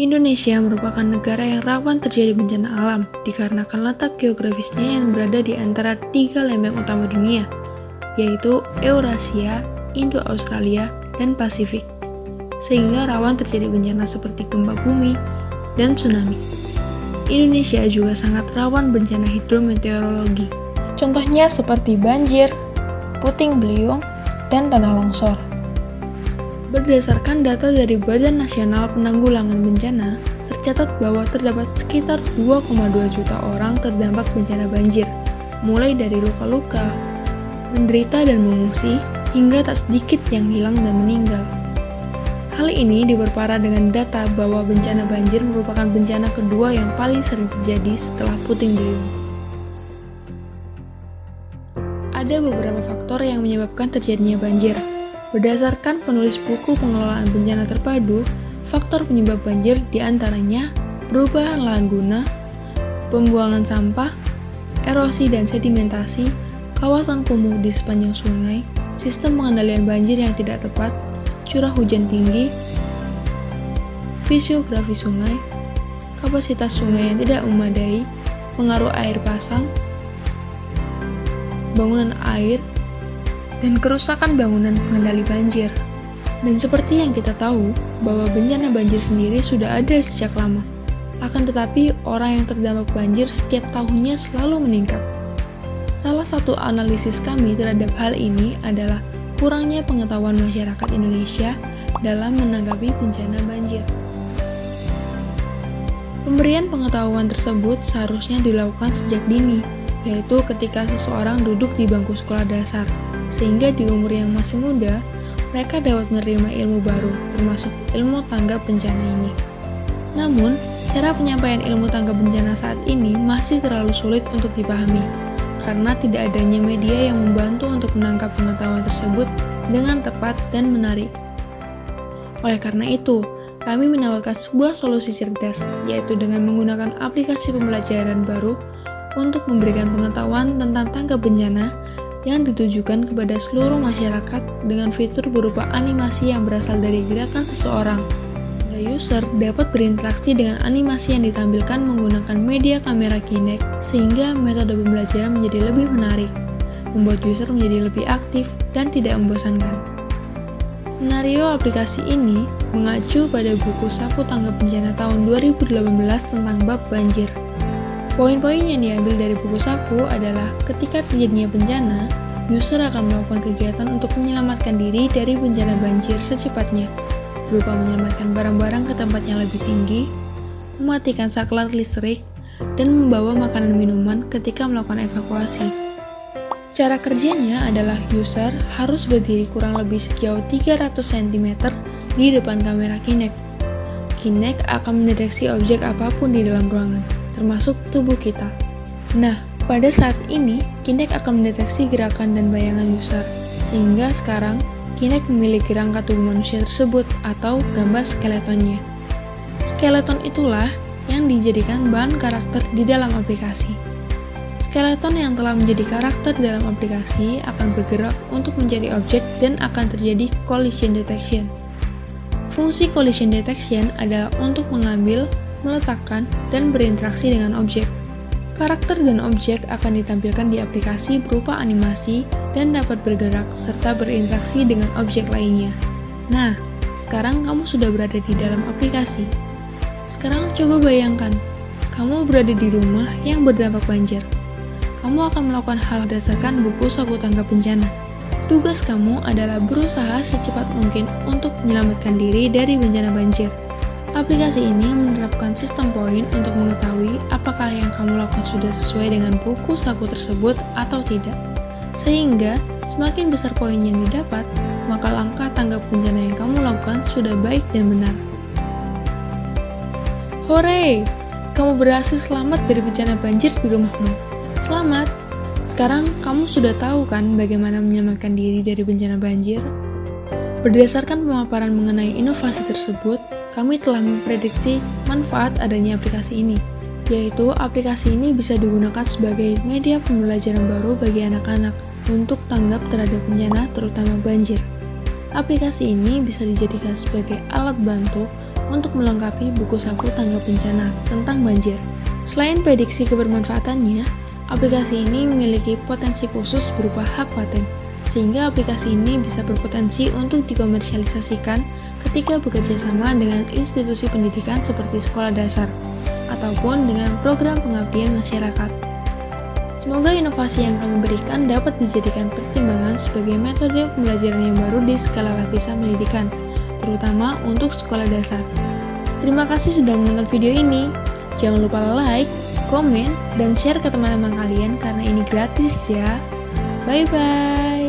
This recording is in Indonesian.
Indonesia merupakan negara yang rawan terjadi bencana alam dikarenakan letak geografisnya yang berada di antara 3 lempeng utama dunia, yaitu Eurasia, Indo-Australia, dan Pasifik, sehingga rawan terjadi bencana seperti gempa bumi dan tsunami. Indonesia juga sangat rawan bencana hidrometeorologi, contohnya seperti banjir, puting beliung, dan tanah longsor. Berdasarkan data dari Badan Nasional Penanggulangan Bencana, tercatat bahwa terdapat sekitar 2,2 juta orang terdampak bencana banjir, mulai dari luka-luka, menderita dan mengungsi, hingga tak sedikit yang hilang dan meninggal. Hal ini diperparah dengan data bahwa bencana banjir merupakan bencana kedua yang paling sering terjadi setelah puting beliung. Ada beberapa faktor yang menyebabkan terjadinya banjir. Berdasarkan penulis buku Pengelolaan Bencana Terpadu, faktor penyebab banjir diantaranya perubahan lahan guna, pembuangan sampah, erosi dan sedimentasi, kawasan kumuh di sepanjang sungai, sistem pengendalian banjir yang tidak tepat, curah hujan tinggi, fisiografi sungai, kapasitas sungai yang tidak memadai, pengaruh air pasang, bangunan air, dan kerusakan bangunan pengendali banjir. Dan seperti yang kita tahu, bahwa bencana banjir sendiri sudah ada sejak lama. Akan tetapi, orang yang terdampak banjir setiap tahunnya selalu meningkat. Salah satu analisis kami terhadap hal ini adalah kurangnya pengetahuan masyarakat Indonesia dalam menanggapi bencana banjir. Pemberian pengetahuan tersebut seharusnya dilakukan sejak dini, yaitu ketika seseorang duduk di bangku sekolah dasar, sehingga di umur yang masih muda, mereka dapat menerima ilmu baru, termasuk ilmu tanggap bencana ini. Namun, cara penyampaian ilmu tanggap bencana saat ini masih terlalu sulit untuk dipahami, karena tidak adanya media yang membantu untuk menangkap pengetahuan tersebut dengan tepat dan menarik. Oleh karena itu, kami menawarkan sebuah solusi cerdas, yaitu dengan menggunakan aplikasi pembelajaran baru untuk memberikan pengetahuan tentang tanggap bencana yang ditujukan kepada seluruh masyarakat dengan fitur berupa animasi yang berasal dari gerakan seseorang. User dapat berinteraksi dengan animasi yang ditampilkan menggunakan media kamera Kinect, sehingga metode pembelajaran menjadi lebih menarik, membuat user menjadi lebih aktif dan tidak membosankan. Senario aplikasi ini mengacu pada buku Saku Tanggap Bencana tahun 2018 tentang bab banjir. Poin-poin yang diambil dari buku saku adalah ketika terjadinya bencana, user akan melakukan kegiatan untuk menyelamatkan diri dari bencana banjir secepatnya, berupa menyelamatkan barang-barang ke tempat yang lebih tinggi, mematikan saklar listrik, dan membawa makanan minuman ketika melakukan evakuasi. Cara kerjanya adalah user harus berdiri kurang lebih sejauh 300 cm di depan kamera Kinect. Kinect akan mendeteksi objek apapun di dalam ruangan, termasuk tubuh kita. Nah, pada saat ini, Kinect akan mendeteksi gerakan dan bayangan user, sehingga sekarang Kinect memiliki rangka tubuh manusia tersebut atau gambar skeletonnya. Skeleton itulah yang dijadikan bahan karakter di dalam aplikasi. Skeleton yang telah menjadi karakter dalam aplikasi akan bergerak untuk menjadi objek dan akan terjadi collision detection. Fungsi collision detection adalah untuk mengambil, meletakkan, dan berinteraksi dengan objek. Karakter dan objek akan ditampilkan di aplikasi berupa animasi dan dapat bergerak serta berinteraksi dengan objek lainnya. Nah, sekarang kamu sudah berada di dalam aplikasi. Sekarang coba bayangkan, kamu berada di rumah yang berdampak banjir. Kamu akan melakukan hal berdasarkan buku Saku Tanggap Bencana. Tugas kamu adalah berusaha secepat mungkin untuk menyelamatkan diri dari bencana banjir. Aplikasi ini menerapkan sistem poin untuk mengetahui apakah yang kamu lakukan sudah sesuai dengan buku saku tersebut atau tidak. Sehingga, semakin besar poin yang didapat, maka langkah tanggap bencana yang kamu lakukan sudah baik dan benar. Hore! Kamu berhasil selamat dari bencana banjir di rumahmu. Selamat! Sekarang kamu sudah tahu kan bagaimana menyelamatkan diri dari bencana banjir? Berdasarkan pemaparan mengenai inovasi tersebut, kami telah memprediksi manfaat adanya aplikasi ini, yaitu aplikasi ini bisa digunakan sebagai media pembelajaran baru bagi anak-anak untuk tanggap terhadap bencana terutama banjir. Aplikasi ini bisa dijadikan sebagai alat bantu untuk melengkapi buku saku tangga bencana tentang banjir. Selain prediksi kebermanfaatannya, aplikasi ini memiliki potensi khusus berupa hak paten, sehingga aplikasi ini bisa berpotensi untuk dikomersialisasikan ketika bekerja sama dengan institusi pendidikan seperti sekolah dasar, ataupun dengan program pengabdian masyarakat. Semoga inovasi yang kami berikan dapat dijadikan pertimbangan sebagai metode pembelajaran yang baru di skala lapisan pendidikan, terutama untuk sekolah dasar. Terima kasih sudah menonton video ini. Jangan lupa like, komen, dan share ke teman-teman kalian karena ini gratis ya. Bye-bye.